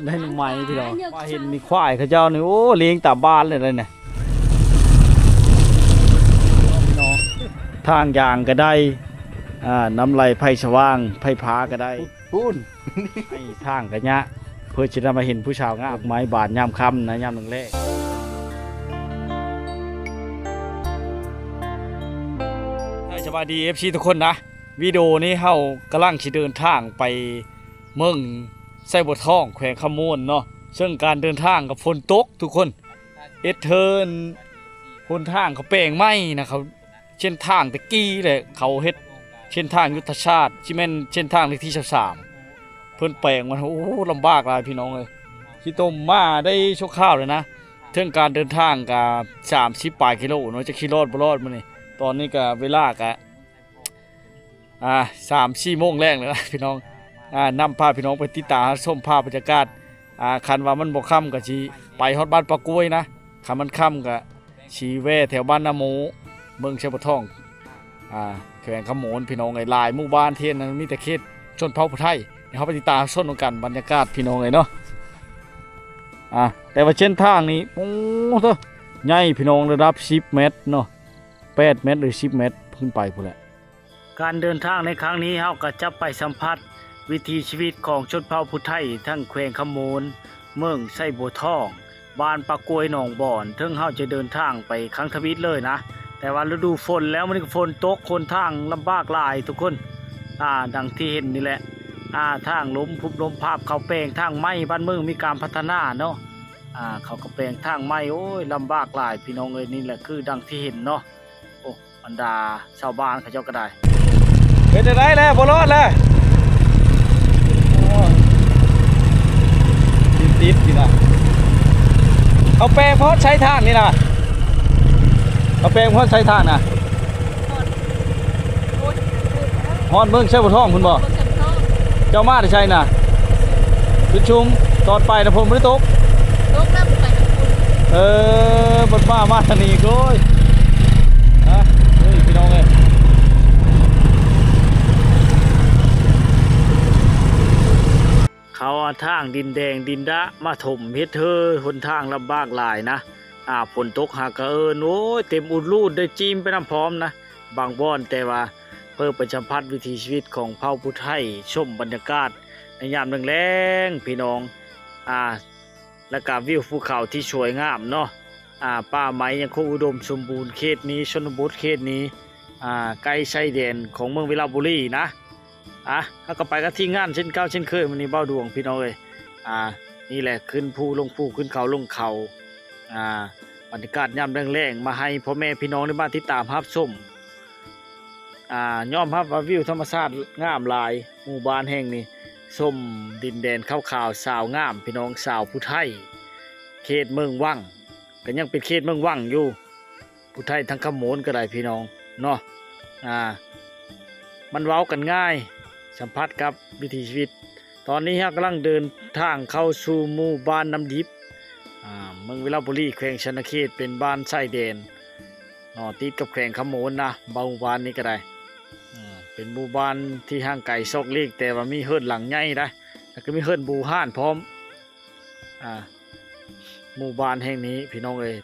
ได้หน่อไม้พี่น้องมาเห็นมีควายเขาเจ้านี่โอ้เลี้ยงตามบ้านเลยเนี่ยพี่น้องทางยางก็ได้น้ำไหลไผ่สว่างไผ่พาก็ได้ปูนให้ทางกันเนี้ยเพื่อจะได้มาเห็นผู้ชาวงามไม้บาดยามค่ำนะยามหนึ่งแรกสวัสดี FC ทุกคนนะวิดีโอนี้เฮากำลังสิเดินทางไปเมืองไส้บัวทองแขวงขมูลเนาะซึ่งการเดินทางกับฝนตกทุกคนเทิร์นหนทางเขาแปลงไม้นะครับเช่นทางตะกี้เลยเขาเฮ็ดเช่นทางยุทธชาติที่แม่นเช่นทางเลขที่13เพิ่นแปลงมันโอ้ลำบากหลายพี่น้องเลยที่ต้มมาได้ชั่วข้าวเลยนะเรื่องการเดินทางกับ30 ปลายกิโลเนาะจะขี่รอดบ่รอดมื้อนี้ตอนนี้ก็เวลากะ3-4 โมงแรกเลยนะพี่น้องนำพาพี่น้องไปติดตามชมภาพบรรยากาศคันว่ามันบ่ค่ำก็สิไปฮอดบ้านปะกล้วยนะคันมันค่ำก็สิแวะแถวบ้านนาโมเมืองไชยบัวทองแขวงขโมนพี่น้องไอ้ลายหมู่บ้านเทียนนั้นมีแต่เขตชนเผ่าผู้ไทยเดี๋ยวเราไปติดตามชมกันบรรยากาศพี่น้องเลยเนาะแต่ว่าเส้นทางนี้โอ้โหใหญ่พี่น้องระดับ10 เมตรเนาะ8 เมตรหรือ10 เมตรขึ้นไปพุ่นแหละการเดินทางในครั้งนี้เราก็จะไปสัมผัสวิถีชีวิตของชนเผ่าผู้ไทยทั้งแขวงขโมนเมืองไส้บัวทองบ้านปะกล้วยหนองบ่อนถึงเราจะเดินทางไปครั้งทวิตเลยนะแต่ว่าฤดูฝนแล้วมันก็ฝนตกคนทางลำบากหลายทุกคนดังที่เห็นนี่แหละทางล้มพุบล้มภาพเขาแปลงทางไม้บ้านเมืองมีการพัฒนาเนาะเขาก็แปลงทางไม้โอ้ยลำบากหลายพี่น้องเอ้ยนี่แหละคือดังที่เห็นเนาะโอ้บรรดาชาวบ้านเขาเจ้าก็ได้เป็นได้แล้วบ่รอดแล้วติดนี่นะเขาแปลงเพราะใช้ทางนี่นะเขาแปลงเพราะใช้ทางนะฮอนเมืองไชยบัวทองคุณบอกเจ้ามาได้ใช่น่ะชุมตอนไปนะผมไม่ได้ตกน้ำไปบนบ้ามาทางนี้ก้อยพี่น้องเลยเขาทางดินแดงดินดะมาถมเฮ็ดเธอหนทางลำบากหลายนะฝนตกหากโอ้ยเต็มอุดรูดได้จีมไปน้ำพร้อมนะบางบ่อนแต่ว่าเพื่อประชัมพัฒน์วิถีชีวิตของเผ่าผู้ไทยชมบรรยากาศในยามแล้งๆพี่น้องและกับวิวภูเขาที่สวยงามเนาะป่าไม้ยังคงอุดมสมบูรณ์เขตนี้ชนบทเขตนี้ใกล้ชายแดนของเมืองวิลาบุรีนะแล้วก็ไปกันที่งานเช่นเก่าเช่นเคยมันนี่เบ้าดวงพี่น้องเลยนี่แหละขึ้นภูลงภูขึ้นเขาลงเขาบรรยากาศยามแรงๆมาให้พ่อแม่พี่น้องในบ้านที่ตามรับชมย่อมรับวิวธรรมชาติงามหลายหมู่บ้านแห่งนี้ส้มดินแดนขาวๆสาวงามพี่น้องสาวผู้ไทยเขตเมืองวังก็ยังเป็นเขตเมืองวังอยู่ผู้ไทยทั้งขโมนก็ได้พี่น้องเนาะมันเว้ากันง่ายสัมผัสกับวิถีชีวิตตอนนี้เรากำลังเดินทางเข้าสู่หมู่บ้านน้ำดิบเมืองวิลาบุรีแขวงชนเขตเป็นบ้านชายแดนติดกับแขวงขโมนนะหมู่บ้านนี้ก็ได้เป็นหมู่บ้านที่ห่างไกลซอกเล็กแต่ว่ามีเฮิรนหลังใหญ่นะแล้วก็มีเฮิรนบูฮ่านพร้อมหมู่บ้านแห่งนี้พี่น้องเอ้ย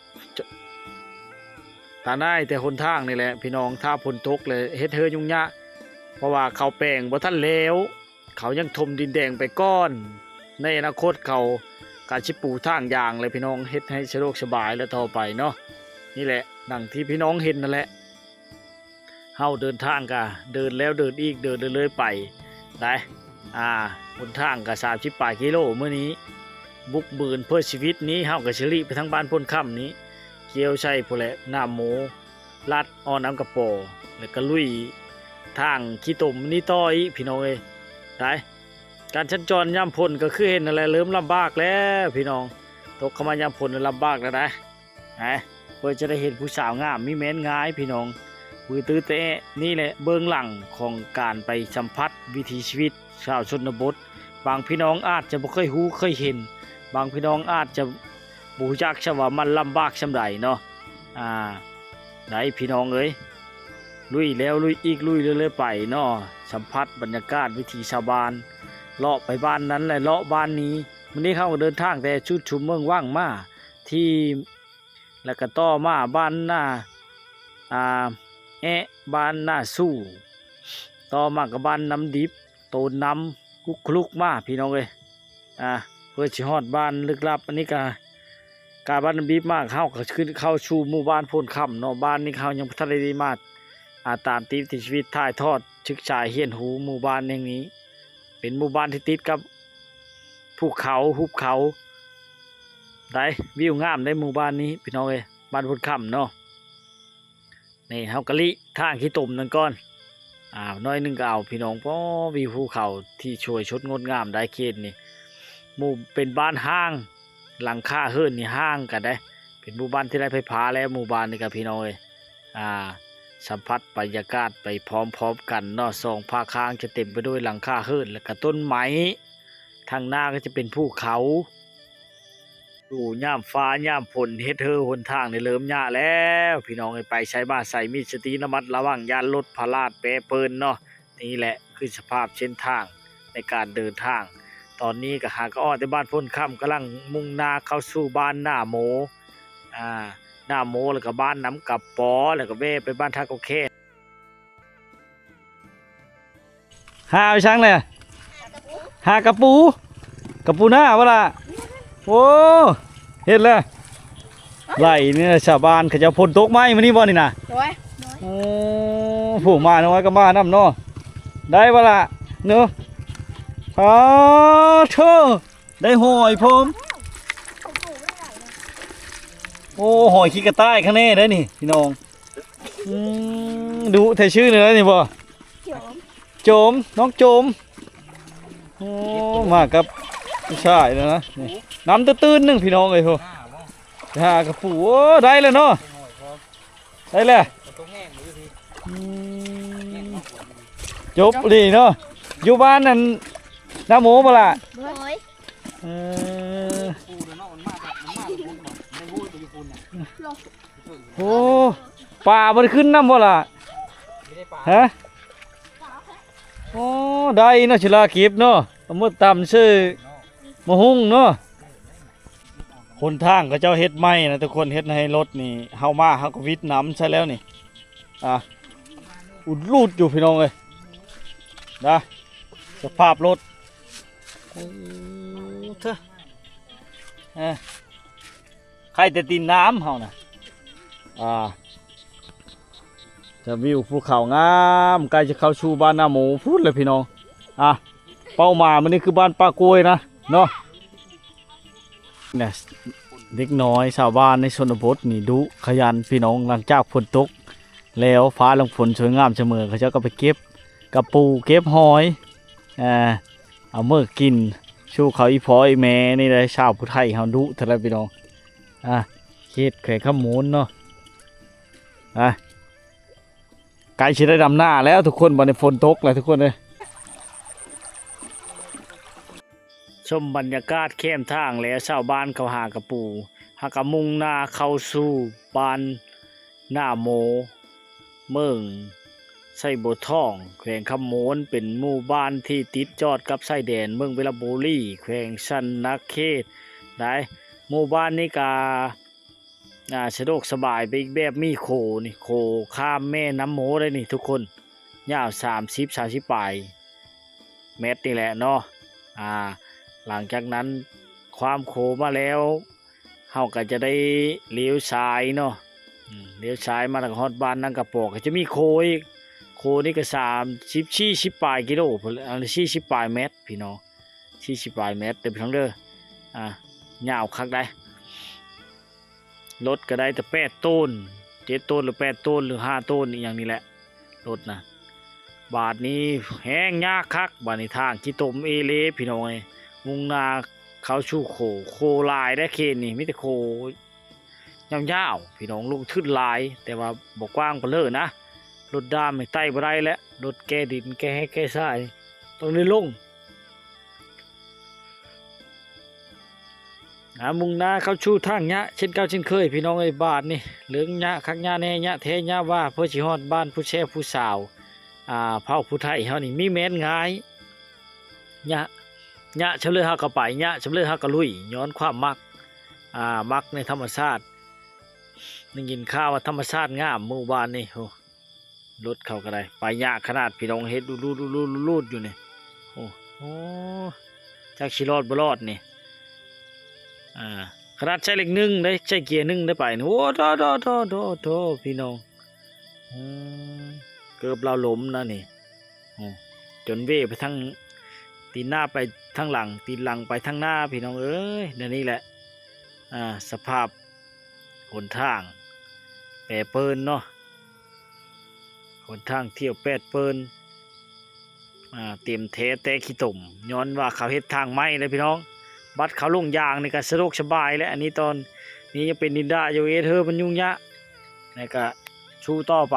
ตาหน้าแต่หนทางนี่แหละพี่น้องถ้าฝนตกเลยเฮ็ดเฮยุ่งยากเพราะว่าเขาแปลงบ่ทันแล้วเขายังถมดินแดงไปก้อนในอนาคตเขาการชิปูทางยางเลยพี่น้องเฮ็ดให้สะดวกสบายและต่อไปเนาะนี่แหละดังที่พี่น้องเห็นนั่นแหละเฮาเดินทางกะเดินแล้วเดินอีกเดินเลยไปได้หนทางกะ30 ปลายกิโลเมื่อนี้บุกเบินเพื่อชีวิตนี้เฮากะเฉลี่ไปทั้งบ้านพ้นค่ำนี้เกี่ยวใช่พวกแหละหน้าหมูลัดอ้อน้ำกระโปแล้วก็ลุยทางขี้ตุ่มนี่ต่อยพี่น้องเอ้ยได้การชันจรย่ำพลก็คือเห็นอะไรเริ่มลำบากแล้วพี่น้องตกเข้ามาย่ำพลลำบากแล้วนะเพื่อจะได้เห็นผู้สาวงามมีแม้นง่ายพี่น้องมือตื้อเตะนี่แหละเบื้องหลังของการไปสัมผัสวิถีชีวิตชาวชนบทบางพี่น้องอาจจะบ่เคยหูเคยเห็นบางพี่น้องอาจจะบูจักชว่ามันลำบากชำใดเนาะไหนพี่น้องเอ้ยลุยแล้วลุยอีกลุยเรื่อยๆไปเนาะสัมผัสบรรยากาศวิถีชาวบ้านเลาะไปบ้านนั้นและเลาะบ้านนี้ วันนี้เขาก็เดินทางแต่ชุดชุมเมืองว่างมาที่แล้วก็ต่อมาบ้านหน้าอ่าบ้านหน้าสู้ต่อมากับบ้านน้ำดิบโตนน้ำคุกคลุกมาพี่น้องเลยเพื่อชิฮอดบ้านลึกลับอันนี้ก็การบ้านน้ำดิบมากเข้าก็ขึ้นเข้าชูหมู่บ้านโพนค่ำเนาะบ้านนี้เขายังพัฒนาได้มากตามติดชีวิตถ่ายทอดชึกชายเฮียนหูหมู่บ้านแห่งนี้เป็นหมู่บ้านที่ติดกับภูเขาหุบเขาได้วิวงามได้หมู่บ้านนี้พี่น้องเอ้ยบ้านโพนค่ำเนาะนี่เฮากะลิทางขี้ตุ่มนั่นก่อนน้อยนึงก็เอาพี่น้องเพราะวิวภูเขาที่ช่วยชดงดงามได้เขตนี่หมู่เป็นบ้านห้างหลังคาเฮิรนนี่ห้างกันได้เป็นหมู่บ้านที่ได้ไฟฟ้าแล้วหมู่บ้านนี่กับพี่น้องเอ้ยสัมผัสบรรยากาศไปพร้อมๆกันเนาะสองภาคข้างจะเต็มไปด้วยหลังคาเฮิรนและก็ต้นไม้ทางหน้าก็จะเป็นภูเขาดูย่ามฟ้าย่ามฝนเฮ็ดเธอหนทางในเริ่มหญ้าแล้วพี่น้องไปใช้บ้านใส่มีสติระมัดระวังยานรถพลาดแปรเปินเนาะนี่แหละคือสภาพเส้นทางในการเดินทางตอนนี้ก็หากอ้อแต่บ้านพ้นค่ำกำลังมุ่งหน้าเข้าสู่บ้านหน้าโมหน้าโมแล้วก็บ้านน้ำกับปอแล้วก็เว่ไปบ้านท่าโอเคหาเอาช่างเลยหากระปูหน้าวะล่ะโอ้เห็นเลยไหลนี่ชาวบ้านเขาจะพ่นตกไม้มานี่บ่นี่นะโอ้ผู้มาน้อยก็มาน้ำเนาะได้บ่ล่ะเนาะเธอได้หอยพร้อมโอ้หอยขี้กระต่ายข้างในได้นี่พี่น้องดูแต่ชื่อเนื้อนี่บ่โจมน้องโจมโอ้มากับผู้ชายแล้วนะน้ำตื้นๆนึงพี่น้องเลยโหหากระปูได้เลยเนาะได้เลยจบดีเนาะอยู่บ้านนั่นน้าหมูบ่ล่ะโอ้ป่ามันขึ้นน้ำบ่ล่ะฮะโอ้ได้เนาะชิลากีบเนาะมืดต่ำชื่อมะฮุ่งเนาะคนทางก็เจ้าเฮ็ดไม้นะทุกคนเฮ็ดให้รถนี่เฮามาเฮาก็วิดน้ำใช่แล้วนี่อุดรูดอยู่พี่น้องเลยนะสภาพรถเถอะใครจะตีนน้ำเฮานะจะวิวภูเขางามใกล้จะเข้าชูบ้านนาหมูพูดเลยพี่น้องเป้าหมายมันนี่คือบ้านปลากล้วยนะเนาะเนี่ยเด็กน้อยชาวบ้านในชนบทนี่ดุขยันพี่น้องหลังจากฝนตกแล้วฟ้าลงฝนสวยงามเสมอเขาจะก็ไปเก็บกระปูเก็บหอยเอาเมื่อกินชูเขาอีพออีแม่นี่เลยชาวผู้ไทยเขาดุเท่าไรพี่น้องเฮ็ดไข่ข้าวหมูนเนาะไก่ชิได้ดำหน้าแล้วทุกคนบนในฝนตกเลยทุกคนเลยชมบรรยากาศเข้มทางแล้วชาวบ้านเขาหากระปูหากระมุงหน้าเข้าสู่บ้านหน้าโมเมืองไส้บัวทองแขวงคำโมนเป็นหมู่บ้านที่ติดจอดกับไส้แดนเมืองเวลาบุรีแขวงชันนักเขตได้หมู่บ้านนี้กาสะดวกสบายไปอีกแบบมีโคนี่โคข้ามแม่น้ำโมได้นี่ทุกคนยาว30-30 ปลายเมตรนี่แหละเนาะหลังจากนั้นความโคมาแล้วเฮาก็จะได้เลี้ยวซ้ายเนาะเลี้ยวซ้ายมาทางฮอดบ้านนั่งกระปอกก็จะมีโคอีกโคนี่ก็40 ปลายกิโล40 ปลายเมตรพี่น้อง40 ปลายเมตรเต็มทั้งเด้อยาวคักได้รถก็ได้แต่8 ต้น7 ต้นหรือ8 ต้นหรือ5 ต้นอย่างนี้แหละรถนะบาทนี้แห้งยากคักบาทในทางที่ตมเอเลพี่น้องมุ่งนาเขาชูโคลายได้เคนนี่มิแต่โคยาวๆพี่น้องลูกทึดลายแต่ว่าบอกกว้างเปล่านะรถดามไม่ไต่บ่ได้แล้วรถแก้ดินแก้ให้แก้ทรายตรงนี้ลงมุ่งนาเขาชูทางเนี้ยเช่นเก่าเช่นเคยพี่น้องบาทนี่เหลืองเนี้ยคักเนี้ยแน่เนี้ยแท้เนี้ยว่าเพื่อชิฮอดบ้านผู้แช่ผู้สาวเผ่าผู้ไทยเขานี่มีแม้นง่ายเนี้ย ยะชำเลือฮักก็ไปยะชำเลือฮักก็ลุยย้อนความมักมักในธรรมชาติได้ยินข่าวว่าธรรมชาติงามเมื่อวานนี่โอ้รถเขาก็ได้ไปยะขนาดพี่น้องเฮ็ดรูดอยู่นี่โอ้จักสิรอดบ่รอดนี่ขนาดใช้เลข1ได้ใช้เกียร์1ได้ไปนี่โอ้โธพี่น้องเกือบเราล้มนะนี่จนเว่ไปทั้งตีนหน้าไปทั้งหลังตีนหลังไปทั้งหน้าพี่น้องเอ้ยนี่แหละสภาพหนทางแปรเปินเนาะหนทางเที่ยวแปดเปินเตรียมเทแต่ขี้ตุ่มย้อนว่าเขาเฮ็ดทางไม้เลยพี่น้องบัดเขาลงยางนี่ก็สะดวกสบายแล้วอันนี้ตอนนี้ยังเป็นดินดาอยู่เธอมันยุ่งยากนี่ก็ชูต่อไป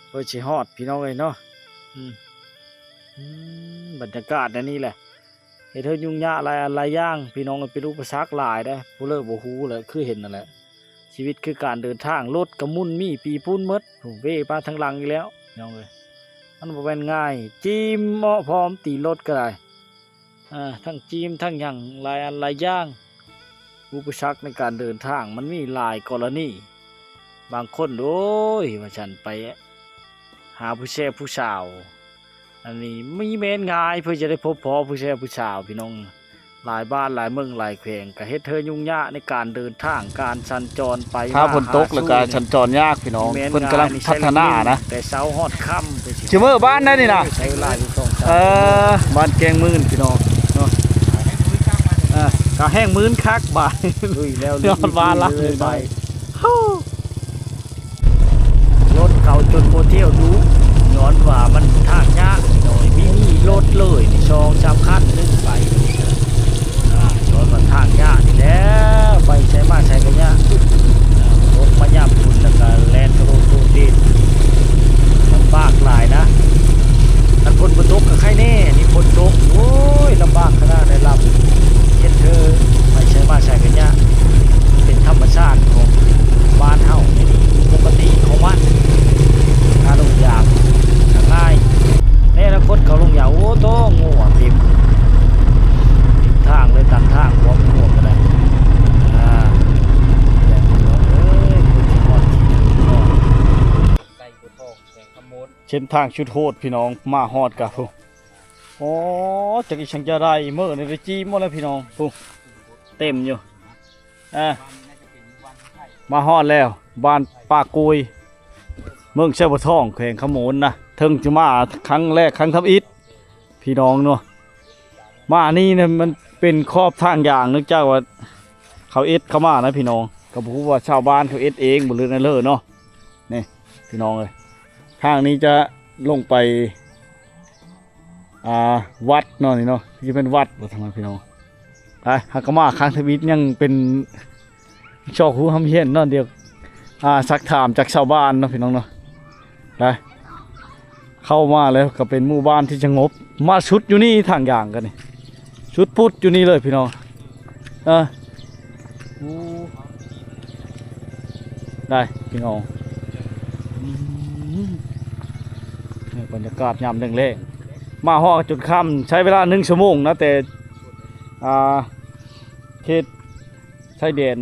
เพื่อสิฮอดพี่น้องเลยเนาะบรรยากาศนี่แหละเฮ็ดเธอยุ่งยากอะไรย่างพี่น้องเป็นอุปสรรคหลายได้ผู้เลิกบ่ฮู้เลยคือเห็นนั่นแหละชีวิตคือการเดินทางรถกระมุ่นมีปีปูนมดเว่ป้าทั้งหลังอีกแล้วพี่น้องเลยมันบ่เป็นง่ายจีมเหมาะพร้อมตีรถก็ได้ทั้งจีมทั้งอย่างหลายอย่างอุปสรรคในการเดินทางมันมีหลายกรณีบางคนโอ้ยว่าฉันไปหาผู้แช่ผู้สาวอันนี้ไม่แม่นง่ายเพื่อจะได้พบพอผู้แช่ผู้สาวพี่น้องหลายบ้านหลายเมืองหลายแขวงก็เฮ็ดเธอยุ่งยากในการเดินทางการสัญจรไปถ้าฝนตกแล้วก็สัญจรยากพี่น้องเพิ่นกำลังพัฒนานะแต่เช้าฮอดค่ำไปสิชื่อเมื่อบ้านนั่นนี่นะใช้เวลาอยู่บ้านแกงมื่นพี่น้องเนาะก็แห้งมื้นคักบ่ายลุยแล้วยอดบ้านละไปรถเขาจนโมเที่ยวดูย้อนว่ามันทางยากหน่อยมีรถเลยนี่2-3คันนึงไปย้อนว่าทางยากนี่แล้วไปใช้มาใช้กันยากรถมาย่ำคุณแล้วก็แลนกระโดดโดดดินลำบากหลายนะถ้าฝนตกก็ใครแน่นี่ฝนตกโอ้ยลำบากขนาดได้รับเฮ็ดเธอไปใช้มาใช้กันยากเป็นธรรมชาติของบ้านเฮานี่ปกติของมันถ้าลงยางง่ายในอนาคตเขาลงยางโอ้โตงูติดทางเลยตันทางหัวก็ได้แต่พี่น้องเอ้ยคุณที่ฮอดที่ไก่กูทองแสงขมดเส้นทางชุดโหดพี่น้องมาฮอดกับผู้โอ้จักอีช่างจะได้เมื่อในจีหมดแล้วพี่น้องผู้เต็มอยู่มาฮอดแล้วบ้านปากกุยเมืองเชียงทองแขวงขโมนนะถึงจะมาครั้งแรกครั้งทับอิฐพี่น้องเนาะมานี่เนี่ยมันเป็นครอบทางอย่างนึกจากว่าเขาเอ็ดเข้ามานะพี่น้องก็บอกว่าชาวบ้านเขาเอ็ดเองบนเรือนั่นเลยเนาะนี่พี่น้องเลยทางนี้จะลงไปวัดเนาะนี่เนาะที่เป็นวัดทำไมพี่น้องไปฮักกมาครั้งทับอิฐยังเป็นชอบหูทำเฮียนเนาะเดียวสักถามจากชาวบ้านเนาะพี่น้องเนาะไปเข้ามาแล้วก็เป็นหมู่บ้านที่สงบมาชุดอยู่นี่ทางอย่างกันนี่ชุดพุทธอยู่นี่เลยพี่น้องได้พี่น้องบรรยากาศยามแรงๆมาฮอดจุดค่ำใช้เวลา1 ชั่วโมงนะแต่เขตชายแดน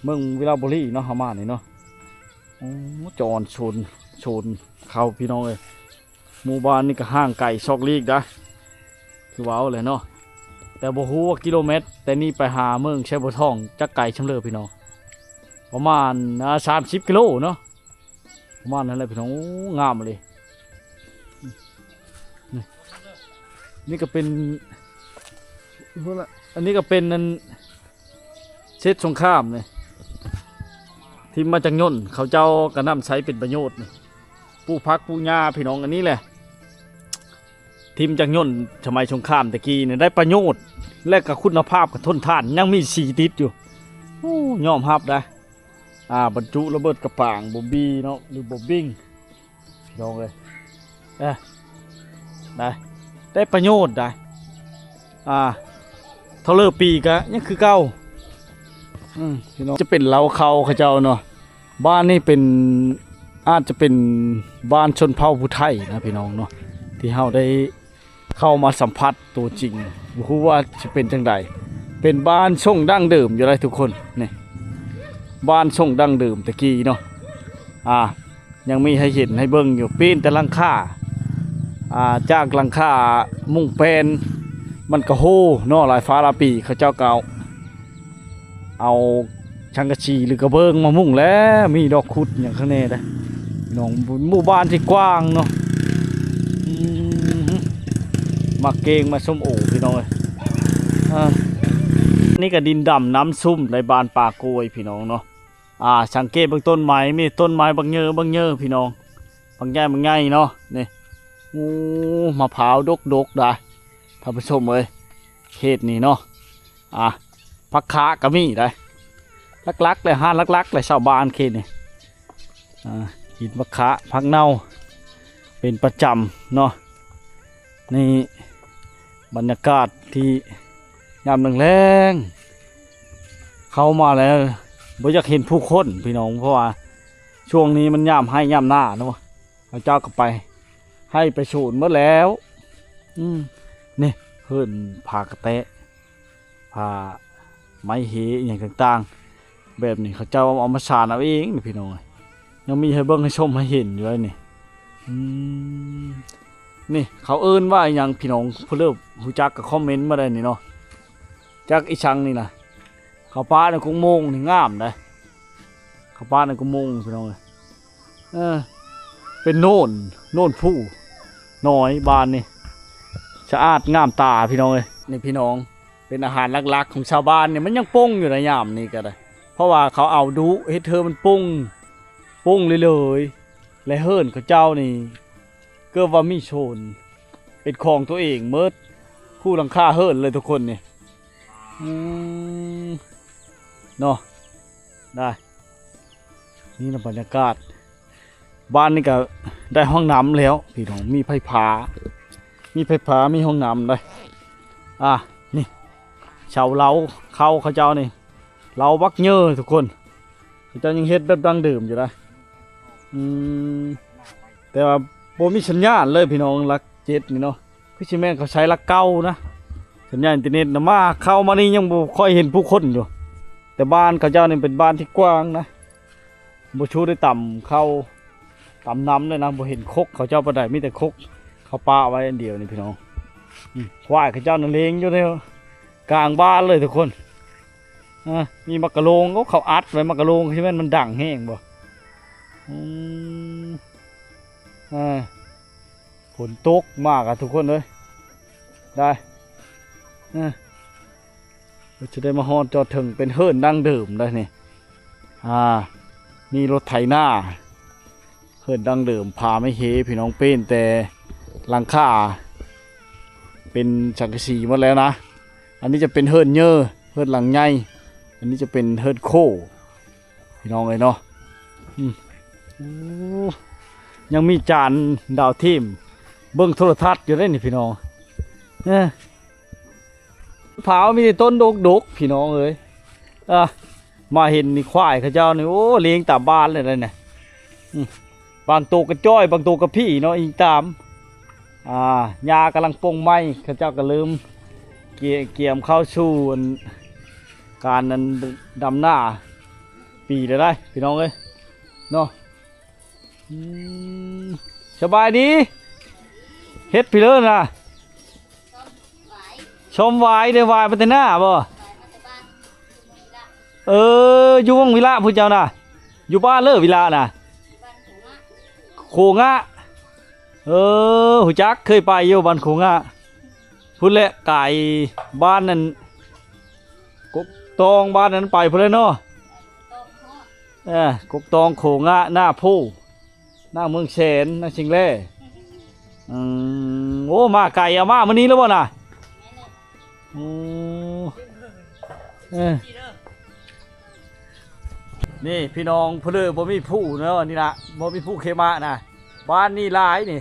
เมืองวิลาบุรีเนาะฮามานี่เนาะจอนชนเข้าพี่น้องเลยหมู่บ้านนี่ก็ห่างไกลซอกลีกนะคือว้าวเลยเนาะแต่บ่ฮู้ว่ากิโลเมตรแต่นี่ไปหาเมืองเชียงทองจักไกลชำเลือพี่น้องประมาณ30 กิโลเนาะประมาณนั้นเลยพี่น้องงามเลยนี่ก็เป็นอันนี้ก็เป็นนั่นเซตสงครามเลยที่มาจากยนต์เขาเจ้ากระนำใช้เป็นประโยชน์นี่ผู้พักผู้หญ้าพี่น้องอันนี้แหละทีมจากยนต์สมัยสงครามตะกี้เนี่ยได้ประโยชน์และกับคุณภาพกับทนทานยังมีสีติดอยู่ยอมรับได้บรรจุระเบิดกระป๋างบอมบี้เนาะหรือบอมบิ้งพี่น้องเลยได้ประโยชน์ได้เท่าเลิกปีกะยังคือเก่าพี่น้องจะเป็นเล้าเขาเจ้าเนาะบ้านนี่เป็นอาจจะเป็นบ้านชนเผ่าผู้ไทยนะพี่น้องเนาะที่เฮาได้ เข้ามาสัมผัสตัวจริงบ่ฮู้ว่าจะเป็นจังไดเป็นบ้านทรงดั้งเดิมอยู่เลยทุกคนนี่บ้านทรงดั้งเดิมตะกี้เนาะยังมีให้เห็นให้เบิ่งอยู่ปีนแต่หลังคาจากหลังคามุงแปนมันก็โหเนาะหลายฟ้าหลายปีเขาเจ้าก็เอาชังกะชีหรือกระเบิงมามุ่งแล้วมีดอกขุดอย่างข้างในได้น้องหมู่บ้านที่กว้างเนาะมาเกงมาส้มโอพี่น้องเลยนี่ก็ดินดำน้ำซุ่มในบ้านป่าโกยพี่น้องเนาะสังเกตเบื้องต้นไม้มีต้นไม้บางเยอะพี่น้องบางแง่บางไงเนาะนี่มะพร้าวดกได้ท่านผู้ชมเลยเขตนี้เนาะพักขาก็มีได้ลักๆเลยลักๆเลยชาวบ้านเขตนี่กินพักขาพักเน่าเป็นประจำเนาะนี่บรรยากาศที่ยามแรงๆเข้ามาแล้วบ่อยากเห็นผู้คนพี่น้องเพราะว่าช่วงนี้มันยามให้ยามหน้าเนาะพระเจ้าก็ไปให้ไปสูนเมื่อแล้วนี่เฮิ่นผากระแตะผ่าไม้เหอย่างต่างๆแบบนี้เขาเจ้าเอามาสานเอาเองนี่พี่น้องยังมีให้เบิ่งให้ชมให้เห็นอยู่เลยนี่นี่เขาเอิ้นว่าอย่างพี่น้องผู้เลิกรู้จักก็คอมเมนต์มาได้นี่เนาะจักอีชังนี่นะเขาป้าในกุ้งโมงนี่งามนะเขาป้าในกุ้งโมงพี่น้องเลยเป็นโน่นผู้น้อยบานนี่สะอาดงามตาพี่น้องเลยนี่พี่น้องเป็นอาหารหลักๆของชาวบ้านเนี่ยมันยังปุ้งอยู่ในยามนี้ก็ได้เพราะว่าเขาเอาดุเฮ็ดเธอมันปุ้งเลยและเฮิ่นเขาเจ้านี่ก็ว่ามีโชนเป็นของตัวเองเมิดผู้หลังคาเฮิ่นเลยทุกคนนี่เนาะได้นี่นะบรรยากาศบ้านนี่ก็ได้ห้องน้ำแล้วพี่น้องมีไฟฟ้ามีห้องน้ำเลยนี่ชาวเล้าเขาเจ้านี่เล้าบักเยอะทุกคนเขาเจ้ายังเฮ็ดแบบดั้งเดิมอยู่นะแต่ว่าโบมีสัญญาณเลยพี่น้องรัก7นี่เนาะคือชิแม่นเขาใช้รักเก้านะสัญญาณอินเทอร์เน็ตนะมาเข้ามานี่ยังบ่ค่อยเห็นผู้คนอยู่แต่บ้านเขาเจ้านี่เป็นบ้านที่กว้างนะบ่ชูได้ต่ำน้ำเลยนะบ่เห็นคกเขาเจ้าประดมีแต่คกเขาปาไว้อันเดียวนี่พี่น้องควายเขาเจ้านั่นเลี้ยงอยู่ในกลางบ้านเลยทุกคนมีมักกะโลงเขาอัดไว้มักกะโลงใช่ไหมมันดังแห้งบ่ฝนตกมากอะทุกคนเลยได้เราจะได้มาฮอดจอดถึงเป็นเฮิร์นดั้งเดิมได้นี่มีรถไถนาเฮิร์นดั้งเดิมพาไม่เฮพี่น้องเป็นแต่หลังคาเป็นสังกะสีหมดแล้วนะอันนี้จะเป็นเฮิร์นเฮิร์นหลังใหญ่อันนี้จะเป็นเฮิร์นโคพี่น้องเลยเนาะยังมีจานดาวทิมเบิ้งโทรทัศน์อยู่ได้นี่พี่น้องเผามีต้นดกพี่น้องเลยมาเห็นนี่ควายเขาเจ้านี่โอ้เลี้ยงตามบ้านเลยเนี่ยบางตัวกระจ้อยบางตัวกระพี่เนาะอิงตามยากำลังปงไม้เขาเจ้าก็ลืมเกี่ยมเข้าสู่การนั้นดำหน้าปีได้พี่น้องเลยเนาะสบายดีเฮ็ดพี่เลิศนะชมวายเดี๋ยววายไปแต่หน้าบ่อยู่วังวิลาพูดเจ้าน่ะอยู่บ้านเลิศวิลาน่ะโคงะหูจักเคยไปอยู่บ้านโคงะพูดแหละไก่บ้านนั้นกกตองบ้านนั้นไปพูดเลยเนาะกกตองโคงะหน้าผู้หน้าเมืองเชนหน้าชิงเล่โอ้มาไก่เอามามื้อนี้แล้วบ่น่ะนี่พี่น้องเพลือบ่มีผู้เนาะนี่นะบ่มีผู้เคมานะบ้านนี่หลายนี่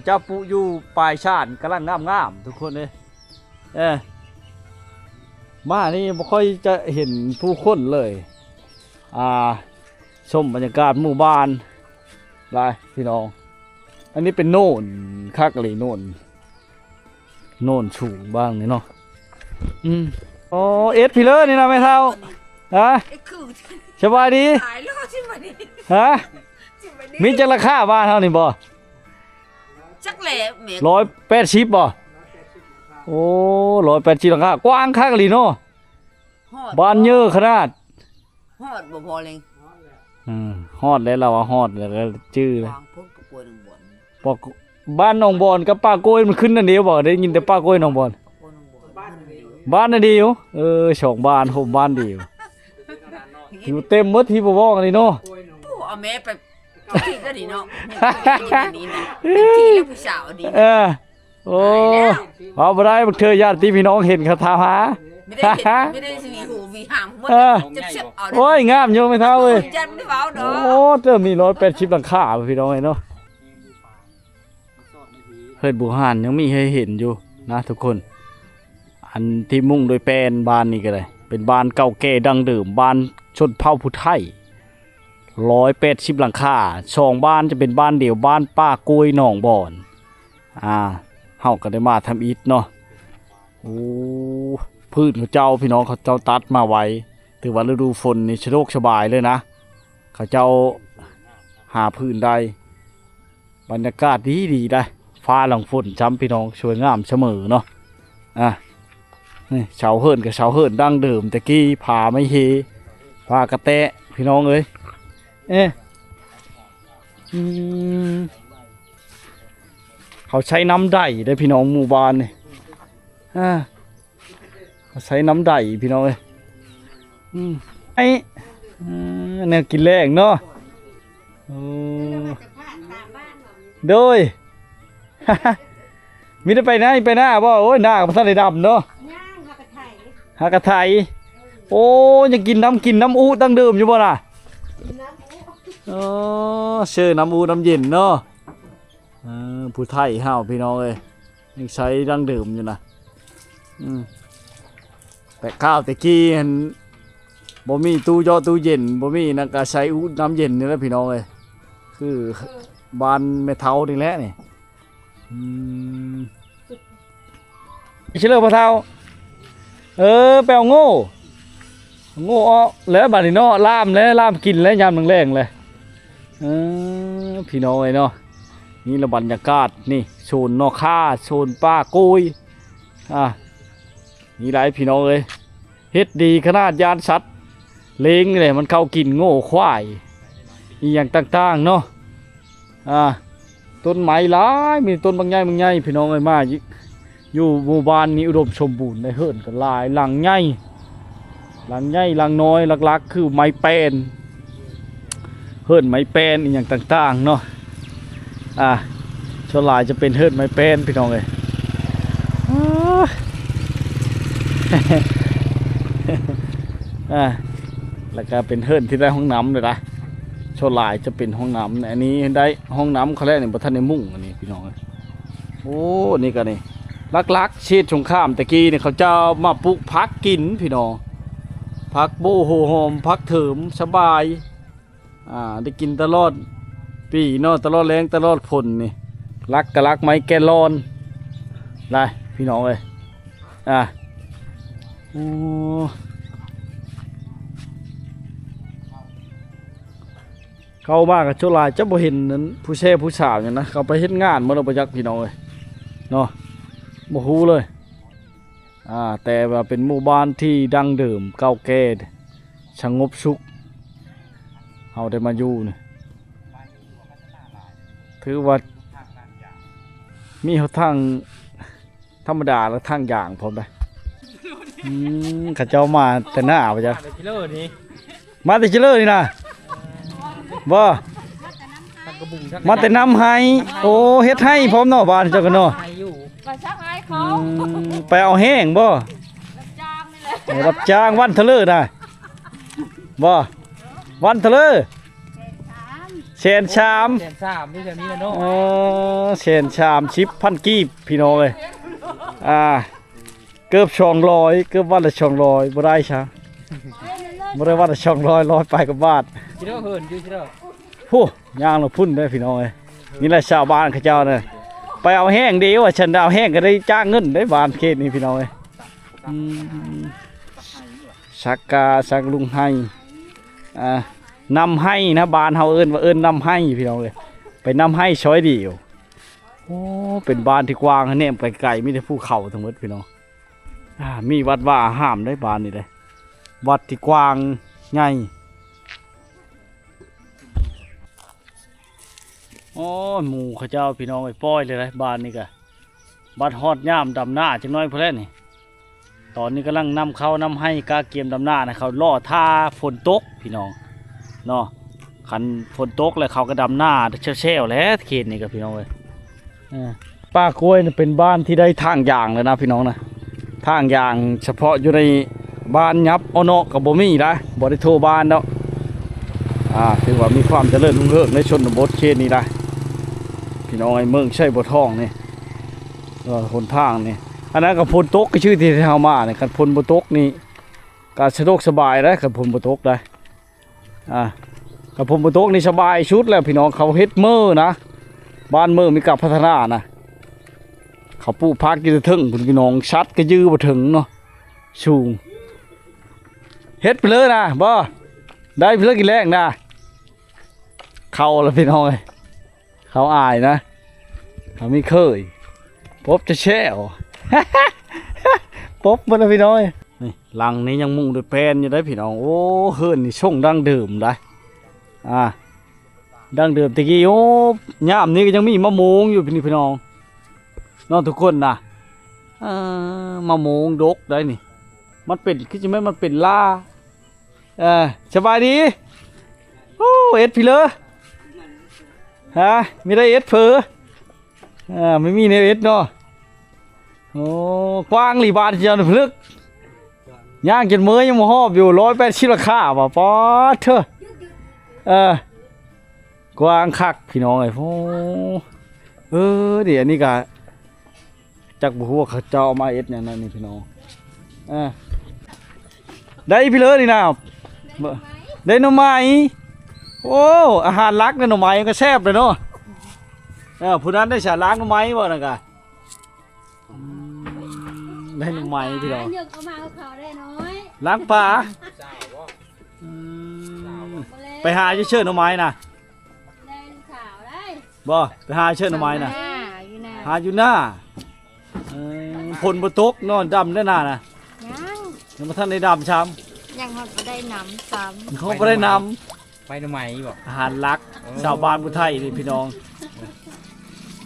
เจ้าปู่อยู่ปลายชาติกำลังงามทุกคนเลยมานี่บ่ค่อยจะเห็นผู้คนเลยชมบรรยากาศหมู่บ้านลายพี่น้องอันนี้เป็นโน่นคักเลยโน่น โน่นสูงบ้างนี่เนาะโอ้เอ็ดพี่เลอนี่นะแม่เฒ่าฮะ ไอ้คือ สบายดี ตายแล้วใช่ไหมนี่ ฮะ ใช่ไหม มี นี่ จักราคาบ้านเฮานี่บ่ จักแหล่แม่ 180บ่โอ้180ราคากว้างคักอีหลีเนาะ ฮอด บ้านเยอะขนาด ฮอดบ่พอเลย ฮอดแล้วเราว่าฮอดแล้วก็จื้อเลย วางพุ่นประกวยหนึ่งบ่อน บอกบ้านหนองบอนกับป้าโกยมันขึ้นนั่นเดียวบ่ได้ยินแต่ป้าโกยหนองบอน ประกวยหนึ่งบ่อนมันเดียว บ้านนั่นเดียวสองบ้านโฮมบ้านเดียวอยู่เต็มหมดที่บ่บอกนี่เนาะ ผู้เอาแม่ไปที่ก็ดีเนาะนี่นะเป็นที่แล้วผู้สาวดี โอ้เอาบ่ได้บักเธอญาติพี่น้องเห็นเขาถามหา ไม่ได้เห็นไม่ได้สวีหูวีหามหมดจะเสียบเอา โอ้ยงามอยู่ไม่เท่าเว้ย ยันไม่เว้าเด้ โอ้ อ เติมนี่180หลังคาพี่น้องเอ้ยเนาะเฮ็ดบูหานยังมีให้เห็นอยู่นะทุกคน อันที่มุ่งโดยแปลนบ้านนี่ก็ได้เป็นบ้านเก่าแก่ดังเดิมบ้านชนเผ่าผู้ไทย180หลังคาสองบ้านจะเป็นบ้านเดี่ยวบ้านป้ากล้วยหนองบ่อนเฮาก็ได้มาทำอิฐเนาะโอ้พืชเขาเจ้าพี่น้องเขาเจ้าตัดมาไว้ถือว่าฤดูฝนนี่สะดวกสบายเลยนะเขาเจ้าหาพื้นได้บรรยากาศดีได้ฟ้าหลังฝนจำพี่น้องสวยงามเสมอเนาะนี่เสาเฮิรนกับเสาเฮิรนดั้งเดิมตะกี้ผาไม่เฮผากระแตะพี่น้องเอ้ยเขาใช้น้ำไดได้พี่น้องหมู่บ้านนี่เขาใช้น้ำไดพี่น้องเอ้ยเนี่ยกินแรงเนาะโดย มีได้ไปไหนไปหน้าบ่โอ้ยหน้ากับท่านได้ดำเนาะหากระไถโอ้ยังกินน้ำอูตั้งเดิมอยู่บ่ล่ะเชื่อน้ำอูน้ำเย็นเนาะผู้ไทยห้าวพี่น้องเอ้ยยังใช้ดั้งเดิมอยู่นะแต่ข้าวแต่กี้เห็นบ่มีตู้ย่อตู้เย็นบ่มีนักก็ใช้อูน้ำเย็นนี่แหละพี่น้องเอ้ยคือบ้านแม่เฒ่านี่แหละนี่เชื่อพ่อเฒ่าแปลวโง่แล้วบัดนี้เนาะล่ามกินแล้วยามแรงๆเลยพี่น้องเอ้ยเนาะนี่ละบรรยากาศนี่โซนนอกค่าโซนป้ากุยนี่หลายพี่น้องเอ้ยเฮ็ดดีขนาดยานสัตว์เล้งเลยมันเข้ากินโง่ควายอีอย่างต่างๆเนาะต้นไม้หลายมีต้นบางใหญ่พี่น้องเอ้ยมาอยู่หมู่บ้านนี้อุดมสมบูรณ์ในเฮิรนกันหลายหลังใหญ่หลังน้อยหลักๆคือไม้แปนเฮิรนไม้แปนอีอย่างต่างๆเนาะส่วนหลายจะเป็นเฮิรนไม้แปนพี่น้องเอ้ยแล้วก็เป็นเฮิรนที่ได้ห้องน้ำเลยนะโชว์ลายจะเป็นห้องน้ำอันนี้ได้ห้องน้ำเขาแรกเนี่ยบนท่านในมุ่งอันนี้พี่น้องโอ้นี่ก็นี่ลักๆเชียดสงครามตะกี้เนี่ยเขาจะมาปลูกพักกินพี่น้องพักโบโหหอมพักเถิมสบายได้กินตลอดปีเนาะตลอดแรงตลอดฝนนี่รักกะรักไม้แกลลอนไรพี่น้องเลยโอ้เข้ามากับโจลายจะบ่เห็นนั้นผู้แช่ผู้สาวเนี่ยนะเขาไปเฮ็ดงานเมื่อเราไปยักพี่น้องเลยเนาะบ่ฮู้เลยแต่ว่าเป็นหมู่บ้านที่ดั้งเดิมเก่าแก่สงบสุขเฮาได้มาอยู่นี่ถือว่ามีทางธรรมดาและทางอย่างพร้อมได้ข้าเจ้ามาแต่หน้าไปจ้ะมาแต่เจริญนี่นะบ่มาแต่น้ำให้โอ้เฮ็ดให้พร้อมเนาะบ้านเจ้ากันเนาะ ไปซักให้เขา ไปเอาแห้งบ่ จ้างนี่แหละ รับจ้างวันทะเลนะบ่วันทะเลเชนชาม แสนสามนี่จะมีแล้วเนาะ เชนชาม10,000กีบพี่น้องเอ้ยเกือบ200เกือบวันละ200บ่ได้ซะบ่ได้วันละ200 100ไปกับบาท ชิโร่เหินอยู่ชิโร่ โหย่างเราพุ่นได้พี่น้องเอ้ยนี่แหละชาวบ้านเขาเจ้าเนี่ย ไปเอาแห้งดีว่าฉันเอาแห้งก็ได้จ้างเงินได้บานเขตนี่พี่น้องเอ้ยสักกาสักลุงให้นำให้นะบานเฮาเอิ้นว่าเอิ้นนำให้พี่น้องเอ้ยไปนำให้ช้อยเดียวโอ้เป็นบ้านที่กว้างแนมไกลๆมีแต่ภูเขาทั้งหมดพี่น้องมีวัดว่าห้ามได้บ้านนี่เลยวัดที่กว้างใหญ่โอ้หมู่เขาเจ้าพี่น้องไอ้ป้อยเลยนะบ้านนี่กะบัดฮอดย่ามดำหน้าจังน้อยเพื่อนนี่ตอนนี้กำลังนำเข้านำให้กาเกียมดำหน้านะเขาล่อท่าฝนตกพี่น้องเนาะคันฝนตกแล้วเขาก็ดำหน้าเช่วๆแล้วเขตนี่กับพี่น้องเลยป้ากล้วยเป็นบ้านที่ได้ทางยางเลยนะพี่น้องนะทางยางเฉพาะอยู่ในบ้านยับเอาเนาะกับบ่มีนะบ่ได้โทรบ้านเนาะถือว่ามีความเจริญรุ่งเรืองในชนบทเขตนี้ได้พี่น้องไอ้เมืองใช่บ่ท้องนี่หนทางนี่อันนั้นกับพลตกก็ชื่อที่เฮามาเนี่ยกับพลบ่ตกนี่ก็สะดวกสบายได้กับพลบ่ตกได้กับพลบ่ตกนี่สบายชุดแล้วพี่น้องเขาเฮ็ดมือนะบ้านมือมีการพัฒนานะเขาปลูกพักกินถึงพี่น้องชัดก็ยื้อบ่ถึงเนาะสูงเฮ็ดไปเลยนะบ่ได้เพื่อกินแรงนะเข้าแล้วพี่น้องเอ้ยเขาอายนะเขาไม่เคยพบจะแช่ว พบมันนะพี่น้องนี่หลังนี้ยังมุ่งด้วยแปลนอยู่ได้พี่น้องโอ้เฮิรนนี่ช่งดังเดิมได้ดังเดิมตะกี้โอ้ย่ามนี้ก็ยังมีมะม่วงอยู่พี่น้องน้องทุกคนนะมะม่วงดกได้นี่มันเป็นคือจะไม่มันเป็นล่าสบายดีโอ้เอ็ดพี่เลยไม่ได้เอ็ดเพอไม่มีเนเอ็ดเนาะโอ้กว้างหลีบาทเจียวพลึกย่างจนเมื่อยังมาหอบอยู่180ราคาป่ะป๊อดเถอะกว้างคักพี่น้องไอ้โอ้เดี๋ยวนี้ก็จักบุหัวเขาเจ้ามาเอ็ดเนี่ยนั่นนี่พี่น้องได้พี่เลยนี่นะได้หน่อไม้โอ้อาหารลักในหน่อไม้ก็แซ่บเลยเนาะผู้นั้นได้ฉาล้างหน่อไม้บ่นะกะได้หน่อไม้พี่น้องล้างปลาไปหาเชื่อหน่อไม้นะบ่ไปหาเชื่อหน่อไม้นะหาอยู่หน้าผลบ่ตกนอนดำได้หน้านะยังมาท่านได้ดำช้ำยังเขาก็ได้น้ำซ้ำเขาก็ได้นำไปทำไมบอกอาหารลักชาวบ้านผู้ไทยนี่พี่น้อง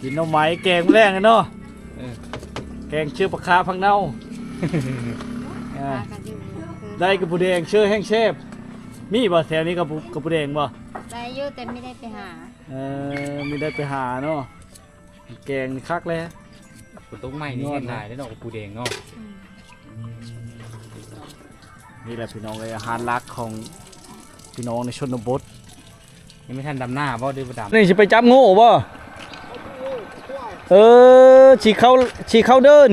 กินหน่อไม้แกงแรงกันเนาะแกงเชื่อปลาคาพังเน่าได้กระปุกแดงเชื่อแห้งเชฟมีบ่แถวนี้กระปุกแดงบ่ได้อยู่แต่ไม่ได้ไปหาไม่ได้ไปหาเนาะแกงคักเลยต้นไม้นี่เห็นได้แล้วดอกปูแดงเนาะนี่แหละพี่น้องเลยอาหารลักของพี่น้องในชนบทยังไม่ทันดำหน้าบ่ดื้อดำนี่จะไปจับโง่บ่ฉีเข้าเดิน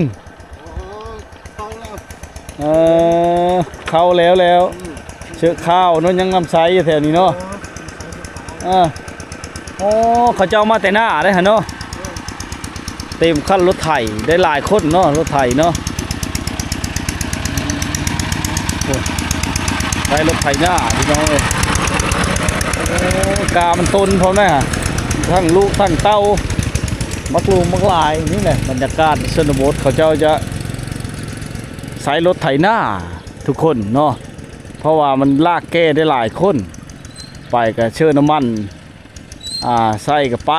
เข้าแล้วเชือกข้าวนั่นยังลำไส้อยู่แถวนี้เนาะโอ้เขาเจ้ามาแต่หน้าได้ฮะเนาะเต็มขั้นรถไถได้หลายคนเนาะรถไถเนาะได้รถไถหน้าพี่น้องเลยกามันต้นพร้อมนะทั้งลูกทั้งเต้ามักลูกมักลายนี่แหละบรรยากาศชนบทเขาเจ้าจะใช้รถไถหน้าทุกคนเนาะเพราะว่ามันลากแก้ได้หลายคนไปกับเชื่อน้ำมันใส่กับไป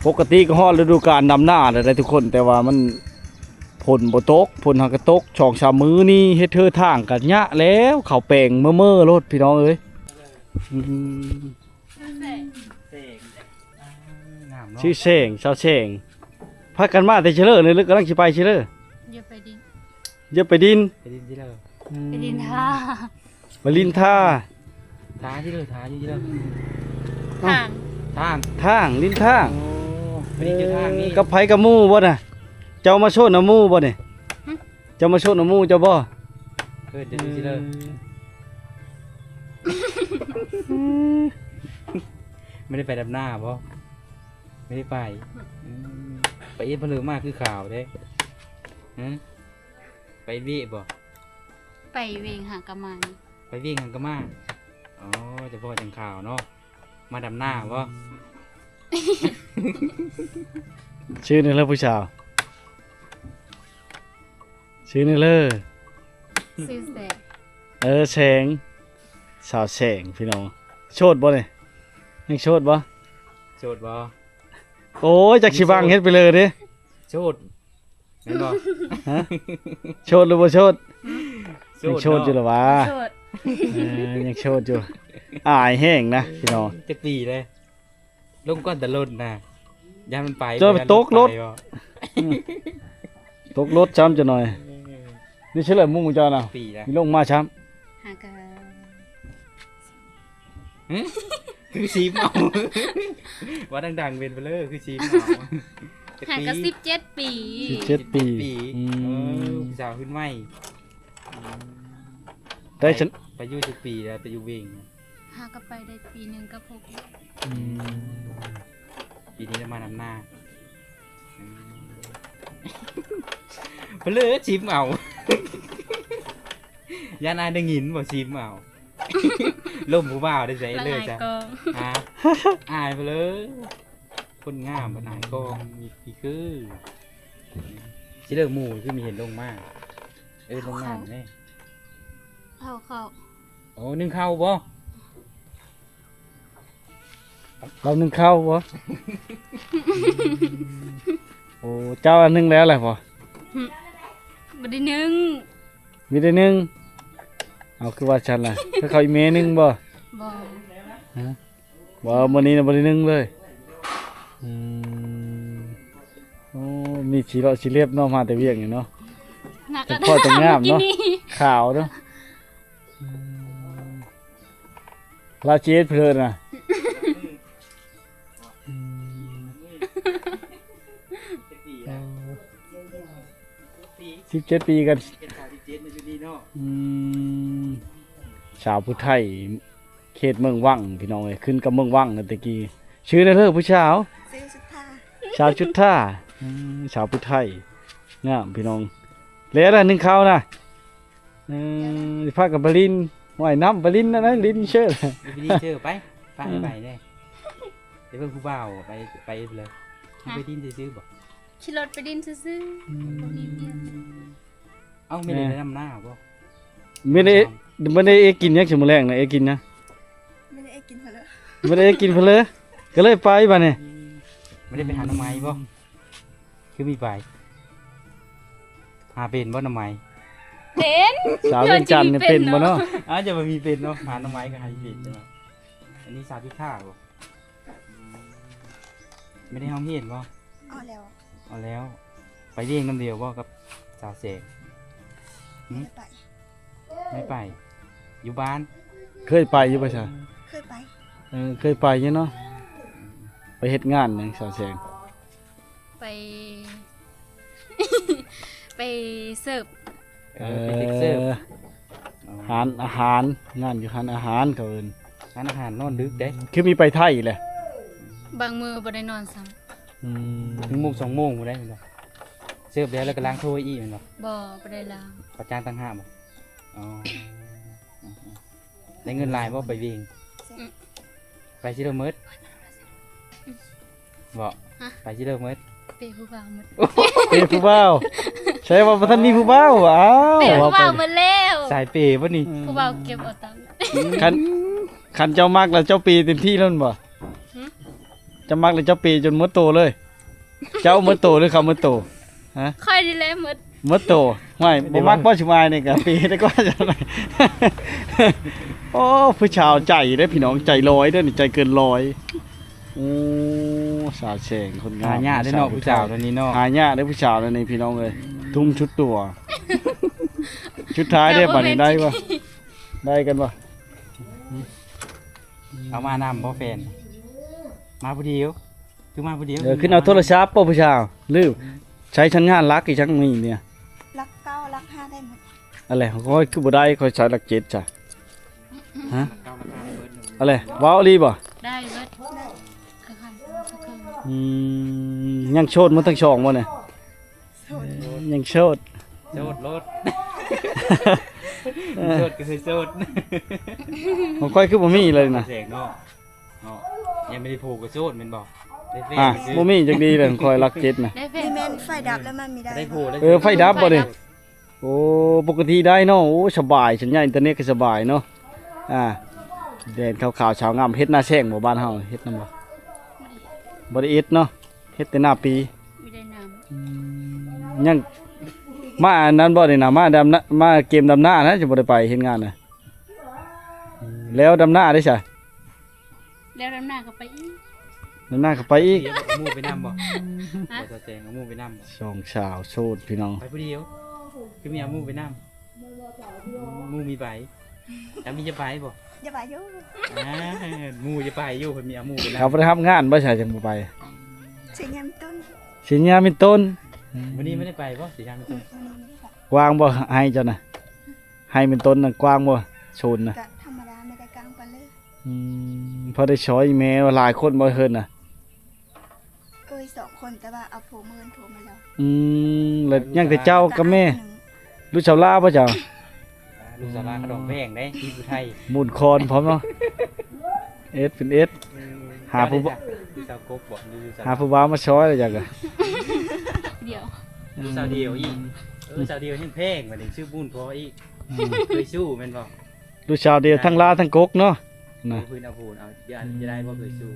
ปกติก็ฮอดฤดูกาลนำหน้าได้ทุกคนแต่ว่ามันผลบ่ตกผลหักกระตกช่องชามือนี่เฮ็ดเธอทางกันยะแล้วเขาแปลงเมื่อรถพี่น้องเอ้ยชื่อเสงชาวเสงพักกันมาแต่เชลเลยลึกกำลังสิไปเชลอย่าไปดินอย่าไปดินที่เลยไปดินท่าไปลินท่าที่เลยท่าที่เลยทางลินท่าไปดินทางนี่กับไผกับหมู่บ่น่ะเจ้ามาโชดน้ำมูบ่เนี่ยเจ้ามาโชดน้ำมูเจ้าบ่เดี๋ยวที่เลย ม ไม่ได้ไปดำหน้าบ่ไม่ได้ไปอืมไปเอ็ดเพลือมากคือข่าวเด้ฮะไปเวีบ่ ไปเวงหากะมัน ไปวิ่งกันก็มาอ๋อจะพ่อจังข่าวเนาะมาดำหน้าบ่ ชื่อนี่เลยผู้ชาวชื่อนี่เลย ซื้อแส แสงสาวแสงพี่น้องโชดบ่เนี่ยยังโชดบ่ โชดบ่ โอ้ยจากชิบังเฮ็ดไปเลยเด้ โชดแม่นบ่ ฮะโชดหรือบ่โชดยังโชดอยู่เหรอวะ โสด ยังโชดอยู่อายแห้งนะพี่น้อง จะปีเลยลงก้อนแต่ลนนะยามมันไป เจอไปตกรถ ไปบ่ ตกรถช้ำจะหน่อยนี่เฉลยมุ่งของเจ้าน่ะ ปีนะ มีลงมาช้ หากะ คือชีมเอา ว่าดังๆเป็นไปเลยคือชีมเอา หากะ17 ปี ำ17 ปี อื เอ ม อสาวขึ้นไม่ ได้ฉัน ไปอยู่ทุกปีแล้วไปอยู่เวง หากะไปได้ปีหนึงกับ6 อืม ปีนี้จะมานำหน้าไปเลยชีมเอา ยานายได้ยินบ่ชีมเอาล่มผู้บ่าวได้ใจ ละ เลย อาย จ้ะ กอง ฮะอายไปเลย คนงามบ่นายก็มีคือสิเลิกหมู่คือมีเห็นลงมากลงงามแน่ เข้า โอ้นึ่งข้าวบ่ เรานึ่งข้าวบ่โอ้เจ้าอันนึงแล้วแหละบ่ บ่ได้นึง มีได้นึงเอาคือว่าฉันล่ะถ้าเขาอีเมนึงบ่ บ่ บ่มื้อนี้น่ะบ่ได้นึงเลยอืมโอ้มีสีเลาะสีเรียบเนาะมาแต่เวียงนี่เนาะ หนัก แต่พ่อจะงามเนาะ ขาวเนาะลาเจสเพลินน่ะ17 ปีกันอืมชาวผู้ไทยเขตเมืองวังพี่น้องเอ้ยขึ้นกับเมืองวังนั่นตะกี้ชื่อได้เด้อผู้สาว ซื้อสุดท่า ชาวชุดท่าชาวผู้ไทยงามพี่น้องแล้วล่ะนึ่งข้าวนะพากับบรินว่ายน้ำบรินนะลินเชื่อ ไปดีเจอไปไปได้เดี๋ยวเพิ่งผู้บ่าวไปเลยไปดินซื้อบ่ ขี่รถไปดินซื่อๆบ่มีเมีย เอ้าไม่ได้นำหน้าบ่ ไม่ได้เอกินยักษ์ชั่วโมงแรงนะเอกินนะ ไม่ได้กินเขาเลย ไม่ได้เอกินเพนเลยก็เลยไปบ้านนี่ ไม่ได้ไปหาหน่อไม้บ่คือมีไปหาเป็นบ่หน่อไม้ เป็น สาวเวียงจันทน์เนี่ยเป็นบ่เนาะ จะมามีเป็นเนาะหาหน่อไม้ก็หาเป็นใช่ไหมอันนี้สาธิตท่าบ่ไม่ได้ห้องเห็นบ่ เอาแล้ว เอาแล้ว ไปเลี้ยงน้ำเดียวบ่กับสาวเสก ไม่ไป ไม่ไป อยู่บ้าน เคยไปอยู่ป่ะจ๊ะ เคยไป เคยไปอยู่เนาะไปเฮ็ดงานหยังสาวแสง ไป ไปเสิร์ฟ เป็นเด็กเสิร์ฟ อาหารงานอยู่ร้านอาหารเขาเอิ้น ร้านอาหารนอนดึกเด้ คือมีไปไทยแหละ บางมือบ่ได้นอนซ้ อืม ถึงโมง2 โมงบ่ได้แม่นบ่เสิร์ฟแล้วก็ล้างถ้วยอีกแม่นบ่ ำบ่ได้ล้าง ประจานต่างหากบ่อ๋อได้เงินหลายบ่ไปวิ่งไปสิเด้อมื้อบ่ไปสิเด้อมื้อ เปย์ผู้บ่าวหมด เปย์ผู้บ่าวใช่ว่าบ่ทันมีผู้บ่าวอ้าว เปย์ผู้บ่าวหมดแล้ว สายเปย์บ่นี่ ผู้บ่าวเก็บเอาตังค์ คันเจ้ามักแล้วเจ้าปีเต็มที่แล้วแม่นบ่ หึ เจ้ามักแล้วเจ้าปีจนหมดโตเลย เจ้าหมดโตหรือเขาหมดโต ค่อยดีแล้วหมด หมดโตไม่บ่มักบ่สิมายนี่ก็ปีได้ก็จะไหน โอ้ผู้ชาวใจเด้อพี่น้องใจลอยเด้อนี่ใจเกินร้อยโอ้สาวแสงคนงา หาม ยากได้เนาะผู้สาวตัวนี้เนาะ หายากได้อผู้ชาวแล้วนี่พี่น้องเอ้ยทุ่มชุดตัว ชุดท้ายได้บัดนี้ได้บ่ได้กันบ่ เอามานำบ่แฟน มาผู้เดียวคือมาผู้เดียว ขึ้นเอาโทรศัพท์ป่ะผู้ชาวลืมใช้ชั้นงานรักอีกชั้นมีเนี่ย รักเก้ารักห้าได้หมด อะไรเขาก็คือบ่ได้เขาใช้หลัก7จ้ะฮะอะไรว้าวอีหลีบ่ ได้เบิด ยังโชดหมันทั้งช่องบ่เนี่ย โสด ยังโชด โสดรถโสดก็คือโสด ของค่อยคือบ่มีเลยนะ แสงเนาะเนาะยังไม่ได้ผูกกับโสดแม่นบ่ได้แฟน อ่ะ ก็ซื้อ บ่มีจักดีเลยของค่อยรักเจ็ดน่ะ ได้แฟ นี่ น แม่นไฟดับแล้วมันมีได้ ได้ผูกได้ ไฟดับบ่เนี่ยโอ้ปกติได้เนาะโอ้สบายสัญญาณอินเทอร์เน็ตก็สบายเนาะแดดขาวๆเช้างามเฮ็ดหน้าแช่งบ่บ้านเฮาเฮ็ดนำบ่บ่ได้เอ็ดเนาะเฮ็ดแต่หน้าปี ไม่ได้น้ ยังมาอันนั้นบ่ได้นะมาดำน้ามาเกมดำหน้านะจะบ่ได้ไปเฮ็ดงานน่ะแล้วดำหน้าได้ซะ ำแล้วน้ำหน้าก็ไปอีก ดำหน้าก็ไปอีก เดี๋ยวเอาหมู่ไปนำบ่ ฮะ บ่จะแสงเอาหมู่ไปนำบ่ สองสาวโสดพี่น้อง ไปผู้เดียวคือมีเอาหมู่ไปนำหมู่มีไปแล้วมีจะไปบ่ อย่าไปอยู่ หมู่จะไปอยู่เพิ่นมีเอาหมู่ไปนำ เขาบ่ได้รับงานบ่ใช่จังบ่ไป เสียงยามต้น สิญญามีต้น วันนี้ไม่ได้ไปบ่สิทางตรง วันนี้ไม่ได้ไป กว้างบ่ให้เจ้าน่ะให้เป็นต้นน่ะกว้างบ่โซนน่ะ ก็ธรรมดาไม่ได้กลางปานเลย พอได้ช้อยแม่ว่าหลายคนบ่เฮิ่นน่ะ เอ้ย2คนแต่ว่าเอาโผเมินโผมาแล้ว แล้วยังแต่เจ้ากับแม่ หนึ่ง ลูกชาวลาวบ่เจ้า ลูกสาราขนมแพงได้ที่ผู้ไทย หมุนคอนพร้อมเนาะเอ็ดเป็นเอ็ด หาผู้บ่ ลูกสาวกบบ่ลูกสาว หาผู้บ่าวมาช้อยแล้วจังก็ เดี๋ยว ลูกสาวเดียวอีกสาวเดียวยังแพงกว่านี้ชื่อบุญพออีกเคยสู้แม่นบ่ ลูกชาวเดียวทั้งลาวทั้งกกเนาะนะ เอาพื้นเอาพูนเอาจะได้บ่เคยสู้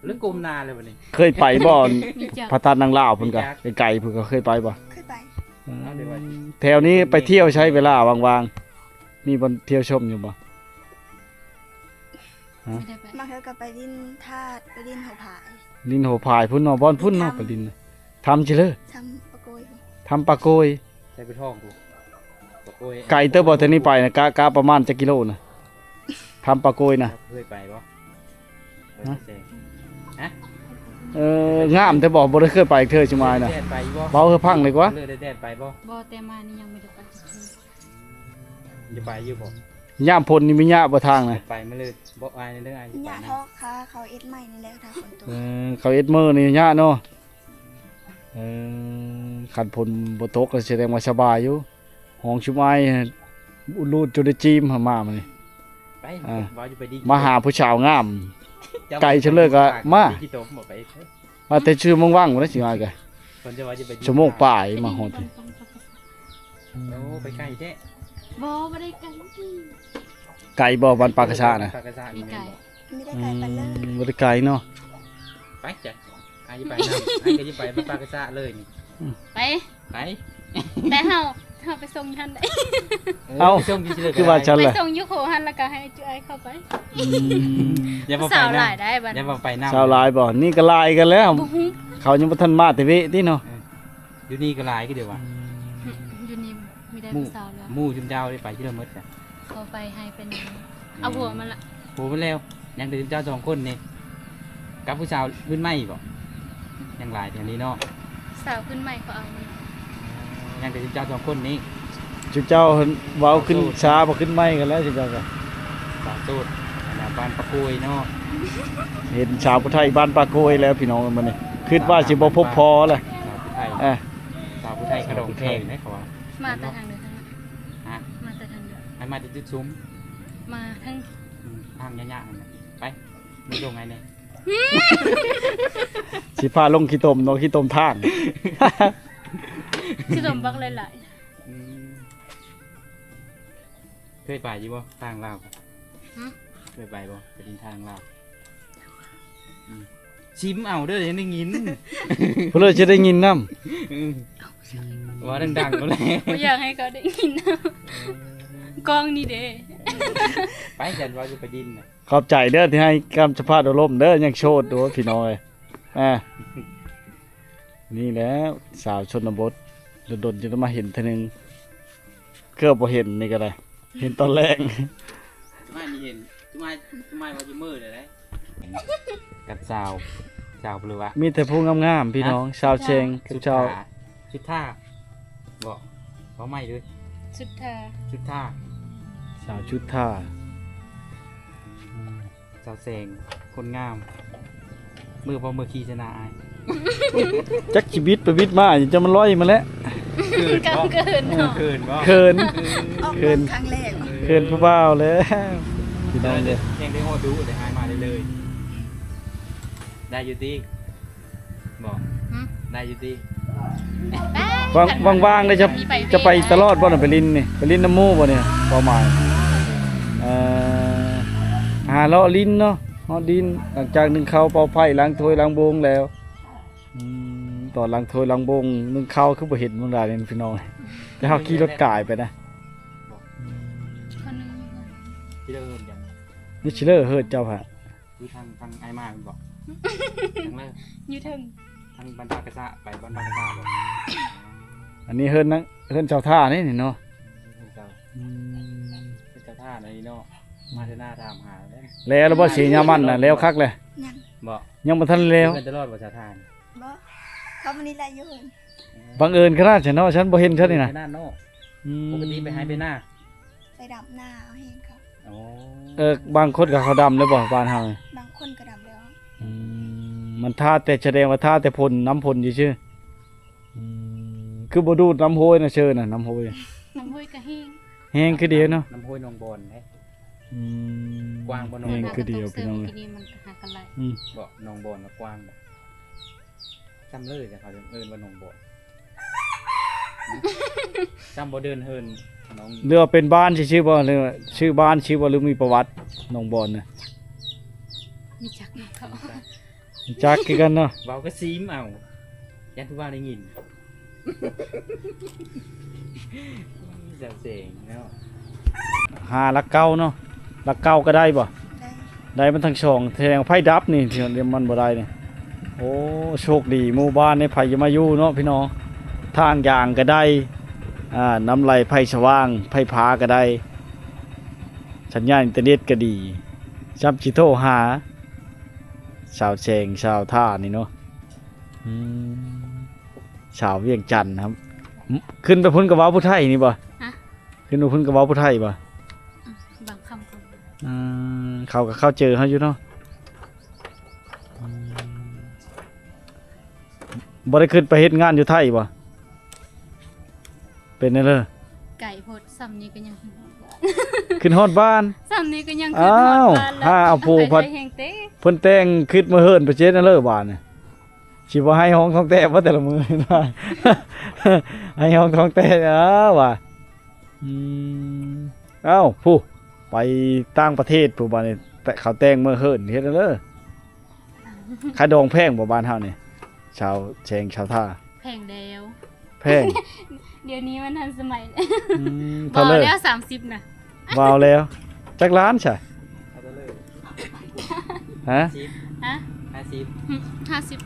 หรือกลมนาเลยบัดนี้ เคยไปบ่ มีจัก พระธาตุนางลาวเพิ่นก็ไกลๆเพิ่นก็เคยไปบ่ เคยไป เอาเดี๋ยวว่า แถวนี้ไปเที่ยวใช้เวลาว่างๆมีบ่เที่ยวชมอยู่บ่ ไม่ได้ไป มาเธอกับไปดินธาตุไปดินหัวผาย ลินโหพายพุ่นเนาะบ่อนพุ่นเนาะไปลินน่ะทำจิเลย ทำปะโกย ทำปลาโกย ใช้ไปท่องกูโอ้ย ไก่เตอบ่แต่นี้ไปนะกะประมาณจักกิโลน่ะทำปลาโกยน่ะ เคยไปบ่ งามแต่บ่ได้เคยไปเทื่อจุมายน่ะ แดดไปบ่ เบาเฮือพังเลยกว่า เลยแดดไปบ่ บอแต่มานี่ยังไม่ได้ไปสักที จะไปอยู่บ่ ย่ามพลนี่มีหญ้าบ่ทางน่ะ ไปมาเลยบ่อายในเรื่องอาย หญ้าทอกค่ะเขาเอ็ดใหม่นี่แหละถ้าฝนตก เขาเอ็ดมือนี่หญ้าเนาะคันพลบ่ตกก็แสดงว่าสบายอยู่ห้องชุมายอุลูดจุดจีมหามามันนี่ ไปบ่อยู่ไปดี มาหาผู้สาวงาม ไก่เฉลยก็มา ที่โตบ่ไป มาแต่ชื่อว่างๆบ่ได้สิมาแก คนจะว่าจะไป ชั่วโมงปลายมาฮอดพี่ โอ้ไปไกลแท้ บอไม่ได้กัน ไก่บ่บ้านปากกระชาน่ะ ปากกระชา มีไก่ ไม่ได้ไกลปานเลย บ่ได้ไกลเนาะ ไปจ้ะอายจะไปนำอายก็จะไปปากกระชาเลยนี่ ไป ไป แต่เฮาไปส่งทันได้ ส่งที่เฉลย คือว่าฉัน ไป แหละ ส่งยุโคหันแล้วก็ให้จุ้ยเข้าไป อย่าบ่ไป สาวห นำ ลายได้บัด อย่าบ่ไปนำ ชาวลายบ่นี่ก็ลายกันแล้ว บุ้ง เขายังบ่ทันมาแต่เวะติเนาะ อยู่นี่ก็หลายก็เดี๋ยวว่า อยู่นี่มีได้ หมู่ ผู้สาวแล้ว หมู่จุมเจ้าได้ไปที่ละมดจ้ะ เขาไปให้เป็นเอาหัวมันละ โหมันแล้วยังแต่จุมเจ้า2คนนี่กับผู้สาวรุ่นใหม่บ่ยังหลายแถวนี้เนาะ สาวขึ้นใหม่เขาเอานี่ ยังแต่จุมเจ้า2คนนี้ จุเจ้าเว้าขึ้นช้าบ่ขึ้นไม้กันแล้วจุเจ้าก็ สาวโสดอันน่ะบ้านปะกุยเนาะ เห็นชาวพุทธไทยบ้านปากโกยแล้วพี่น้องมันนี่คิดว่าสิบ่พบพอล่ะ สาวผู้ไทย เอ้อ สาวผู้ไทยขนมแพงได้เขาว่า มาแต่ทางเดินทางนั้น ฮะ มาแต่ทางเดิน ให้มาจะจุดซุ้ม มาทั้ง ทางยากๆนั่นน่ะไปมึงลงไงเนี่ย สิพาลงขี้ตมเนาะขี้ตมทาง ที่สมบักหลาย เคยไปอยู่บ่ทางลาว ฮะ เคยไปบ่ไปดินทางลาวชิมเอาเด้อยังได้ยิน เพื่อจะได้ยินนำ ว่าดังๆก็เลย ๆไม่อยากให้เขาได้ยินนะกล้องนี่เด้ ไปจันว่าจะไปดินน่ะ ขอบใจเด้อที่ให้กำสภาพอารมณ์เด้อยังโชดดูพี่น้องเอ้ยนี่แหล้วสาวชนบทโดนๆจะต้องมาเห็นเทีนึงเกือบบ่เห็นนี่ก็ได้เห็นตอนแรก จุไม่มีเห็นจุไม่ว่าจะมืดเลยกับสาวเปลือวะ มีแต่ผู้งามๆพี่น้องชาวเชงกับชาว ชุดท่าบอกเขาไม่ด้วย สุดทา ชุดท่า สาวชุดท่า สาวแสงคนงาม มือพอมือขี่ชนะอาย จักชีวิตไปวิทย์มาจะมันร้อยมาแล้ว กลางเกินเนาะ เกินบ่ เขิน ออก เขิน ครั้งแรก เขินผู้บ่าวแล้วพี่น้อง ได้เล เด้ ย อ แข่งได้ฮอดดูได้หายมาได้เลย ได้อยู่ติบอกได้อยู่ติ ว่างๆได้จะไปตลอดบ่น่ะไปลินนี่ไปลินน้ำหมู่บ่เนี่ยเป้าหมายหาเลาะลิ้นเนาะฮอดดินหลังจากนึ่งข้าวเป่าไผ่ล้างถ้วยล้างโบงแล้วตอนล้างถ้วยล้างโบงนึ่งข้าวคือบ่เห็นมันได้นี่พี่น้องแล้วเฮาขี่รถกายไปนะ คนหนึง ที่เริ่มอย่าง นี่ชิเลอร์เฮิดเจ้าฮะ คือทางไอ้มากบอกทางแรก อยู่ถึง ทางบรรดากระซะไปบรรดากระซะบอก อันนี้เฮิดนังเฮิดเจ้าท่านี่เนาะ เจ้าเจ้าท่าในเนาะมาที่หน้าถามหาแล้ว แล้วบ่สียามันน่ะแล้วคักเลย ยัง บอก ยังบ่ทันแล้ว เป็นตลอดว่าชาทาน บ่เขาวันนี้ไรอยู่เพิ่น บังเอิญขนาดฉันเนาะฉันบ่เห็นฉันนี่นะ หน้าโน่ปกติไปหายไปหน้า ไปดำหน้าเอาเห็นเขา โอ้ บางคนก็เขาดำเลยบ่บ้านเฮานี่ บางคนก็ดำแล้ว มันท่าแต่แสดงว่าท่าแต่พ่นน้ำพ่นซื่อคือบ่ดูดน้ำโหยน่ะเชิญน่ะน้ำโหย น้ำห้วยกระเฮง แห้งคือเดียวเนาะ น้ำห้วยนองบอลไหม อืม กว้างบ่น้อง แห้งคือเดียวพี่น้อง กินนี่มันหากันไร บอกนองบอลนะกว้างบ่จำเลยแต่เขาเอิ้นว่านองบอลจำบ่เดินเฮินน้อง เรือว่าเป็นบ้านชื่อบ่หรือว่าชื่อบ้านชื่อบ่หรือมีประวัติหนองบอนน่ะ มีจักเขา จักคือกันเนาะ เว้าก็ซีมเอายันทุกว่าได้ยินเสียงเสียงแล้ว หาลักเก้าเนาะลักเก้าก็ได้บ่ ได้ ได้มันทั้งสองแสดงว่าไผดับนี่ที่เรียกมันบ่ได้นี่โอ้โชคดีหมู่บ้านในไผอย่ามาอยู่เนาะพี่น้องทางยางก็ได้น้ำไหลไผสว่างไผพาก็ได้สัญญาณอินเทอร์เน็ตก็ดีจับสิโทรหาชาวแสงชาวท่านี่เนาะชาวเวียงจันทน์ครับขึ้นไปพุ่นกับว้าวผู้ไทยนี่บ่ขึ้นไปพุ่นกับว้าวผู้ไทยบ่ บางคำเขา เขาก็เข้าเจอเขาอยู่เนาะบ่ได้ขึ้นไปเฮ็ดงานอยู่ไทยบ่เป็นนั่นเลย ไก่โพดซ้ำนี้ก็ยัง ขึ้นฮอดบ้าน ซ้ำนี้ก็ยัง อ้าว บ้านแล้ว ถ้าเอาผู้พัด ไปแห่งเต้ เพิ่นแต่งขึ้นมาเฮิรนไปเจ็ดนั่นเลยบ้านน่ะสิบ่ให้ห้องท้องแต่ว่าแต่ละมื้อนะ ให้ห้องท้องแต่ว่ะเอ้าผู้ไปต่างประเทศผู้บ้านนี่แต่เขาแต่งมาเฮิรนเฮ็ดนั่นเลยค่าดองแพงบ่บ้านเฮานี่ชาวแชงชาวท่า แพงแล้ว แพง เดี๋ยวนี้มันทันสมัย บ เท่า อ เลย แล้ว30นะ วาวแล้วจักล้านใช่ เอาไปเลย ฮะ ฮะ 50 50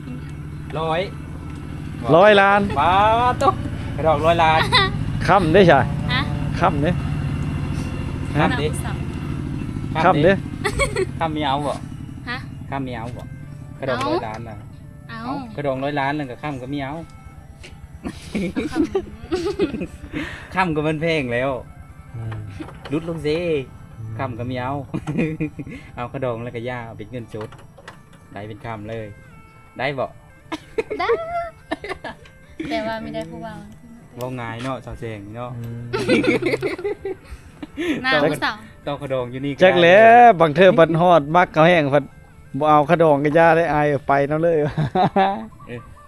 100 100 ล้าน ว้าวตุ๊กกระดอก100 ล้าน ค่ำได้ใช่ ฮะ ค่ำเด้ ครับดิ น้ำสับ ค่ำเด้ ข้ามมีเอาบ่ ฮะ ข้ามมีเอาบ่กระดอก เอา 100 ล้านน่ะ เอา เอ้ากระดอง100 ล้านแล้วก็ข้ามก็มีเอาข้ามก็มันแพงแล้วลุดลงซิข้ามก็มีเอา เอากระดองแล้วก็ย่าเอาเป็นเงินสดได้เป็นข้ามเลย ได้บ่ ได้แต่ว่าไม่ได้ผู้ว่า ว่าง่ายเนาะสาวแสงเนาะ หน้าผู้สาว ต้องกระดองอยู่นี่ จักแหล้วบางเธอบัดฮอดมักเขาแห้งพัดบ่เอาขะดองกระยาได้อายไปนำเลย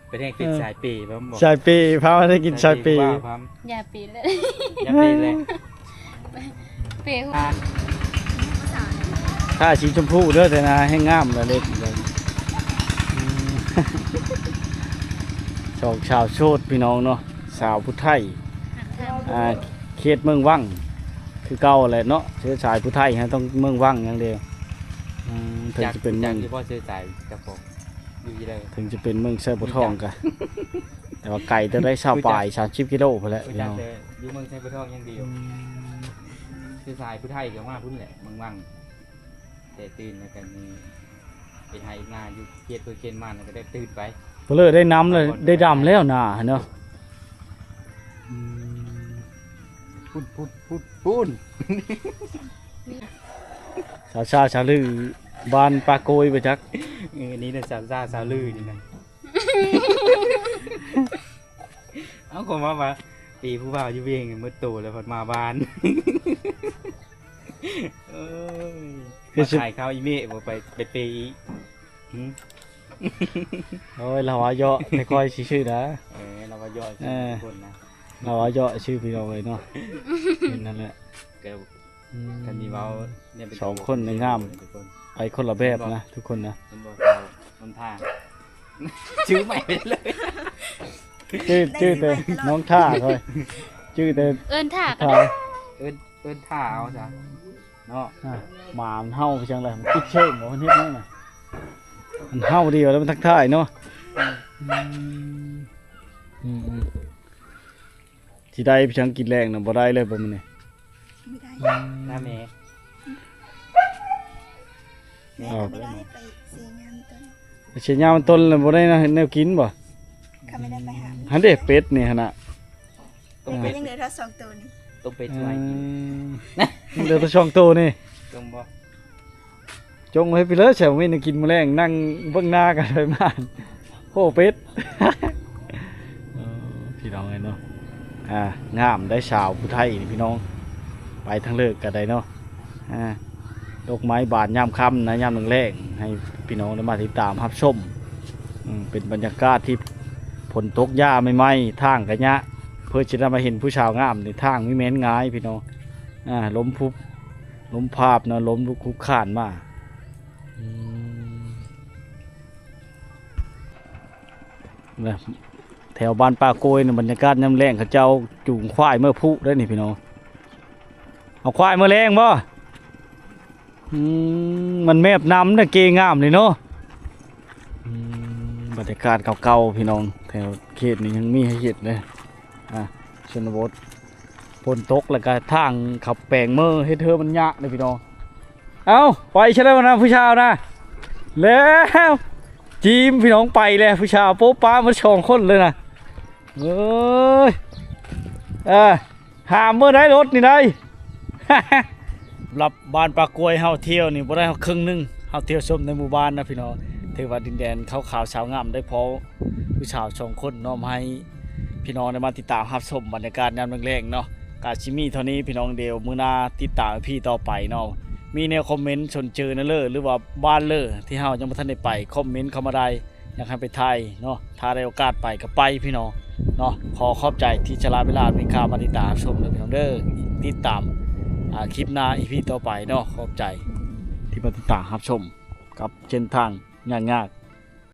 เป็นแห่งติดสายปีพร้อมบอก ชายปีพามาได้กินชายปี ว่าพร้อม อย่าปีเลย อย่าปีเลย เปรี้ยว อ่า ถ้าสีชมพูเด้อแต่นะให้งามละเล็กเลยชาวชาวโชดพี่น้องเนาะสาวผู้ไทยเขตเมืองวังคือเก่าแหละเนาะเชื้อสายผู้ไทยฮะต้องเมืองวังอย่างเดียวถึง จาก จะเป็นเมื จา อก ง ที่พ่อซื้อใจกับผมอยู่ที่เลย ถึงจะเป็นเมืองแซ่บทองกันแต่ว่าไก่จะได้ชาวปลาย30 กิโลพอแล้ว รู้ พี่ จั น้ ก อง แต่อยู่เมืองไทยพุทธองอย่างเดียวซื้อสายผู้ไทยกับว่าพุ่นแหละเมืองวังแต่ตื่นแล้วกันนี่เป็นไทยอีกหน้าอยู่เกียรติเกียรติมันก็ได้ตื่นไป พอเลยได้น้ำเลยได้ดำแล้วน่ะเนาะ ปุ้น ชาวชาชาวลือบ้านปลาโกยไปจัก อันนี้น่ะสาวซ่าสาวลือนี่นะ เอาคนว่าปีผู้บ่าวอยู่เวียงมืดโตแล้วพอมาบ้านเอ้ยมาขายข้าวอีเมะบ่ไปเปย์อีกหืม โอ้ยเราว่าเยาะไม่ค่อยสิชื่อนะ เราว่าย่อย เออ คนนะ เราว่าเยาะชื่อพี่น้องเลยเนาะเป็นนั่นแหละ แกกันมีเว้าเนี่ยเป็น สองคนในงาม ทุกคน ไปคนละแบบนะทุกคนนะ เป็นบอกเราต้นทาง ชื่อใหม่ไปเลย ชื่อแต่น้องท่าเขาชื่อแต่ เอิ้นท่าก็ ท่า ได้ เอิ้นท่าเอาซะเนาะ หมามันเห่าไปจังไรมันติดเชิงของมันเฮ็ดนี่น่ะมันเห่าเดียวแล้วมันทักทายเนาะสิได้ไปจังกินแรงน่ะบ่ได้เลยบ่มื้อนี้ ไม่ได้ หน้าแม่ แม่ก็ไม่ได้ไปเสียงานต้น เสียยามมันต้นแล้วบ่ได้นะแนวกินบ่ เขาไม่ได้ไปหา หันเด้เป็ดนี่หั่นน่ะ ต้อง แม่ เป็ ก็ ด ยังเหลือเท่าสองตัวนี่ ต้องเป็ดไว้ เดี๋ยวแตัวช่องโตนี่ จงบ่ จงไว้ไปเลยแซวมีนกินมื้อแรงนั่งเบิ่งหน้ากันไปมาโอ้เป็ด พี่น้องเอ้ยเนาะงามได้ชาวผู้ไทยนี่พี่น้องไปทางเลิกก็ได้เนาะดอกไม้บานยามค่ำนะยามแรงๆให้พี่น้องได้มาติดตามรับชมเป็นบรรยากาศที่ฝนตกหญ้าไม่ไหม้ทางกะยะเพื่อจะได้มาเห็นผู้ชาวงามในทางไม่แม้นง่ายพี่น้องล้มพุบล้มภาพนะล้มลุกคุกขานมาเนี่ยแถวบ้านป่าโกยเนี่ยบรรยากาศน้ำแรงเขาเจ้าจูงควายเมื่อพุได้นี่พี่น้องเอาควายเมื่อแรงบ่มันแมบน้ำนะเกงามเลยเนาะบรรยากาศเก่าๆพี่น้องแถวเขตนี้ยังมีให้เห็นเลยชนบทฝนตกแล้วก็ทางขับแปลงเมื่อให้เธอมันยะเลยพี่น้องเอาไปใช่แล้วนะผู้ชาวนะแล้วจีมพี่น้องไปเลยผู้ชาวโป๊ะป้ามาชองคนเลยนะเอ้ยหามเมื่อได้รถนี่ได้ รับบ้านปากกล้วยเฮาเที่ยวนี่บ่ได้เฮาครึ่งหนึงเฮาเที่ยวชมในหมู่บ้านนะพี่น้องถือว่าดินแดนขาวๆสาวงามได้พอผู้ชาวสองคนน้อมให้พี่น้องได้มาติดตามรับชมบรรยากาศยามแรงๆเนาะกาชิมีเท่านี้พี่น้องเดียวมื้อหน้าติดตามพี่ต่อไปเนาะมีแนวคอมเมนต์ชนเจอนะเลอหรือว่าบ้านเลอที่เฮายังบ่ทันได้ไปคอมเมนต์เข้ามาได้อยากให้ไปถ่ายเนาะถ้าได้โอกาสไปก็ไปพี่น้องเนาะขอขอบใจที่จะลาเวลามีค่ามาติดตามชมพี่น้องเด้อติดตามคลิปหน้าอีพีต่อไปเนาะขอบใจที่มาติดตามรับชมกับเส้นทางยาก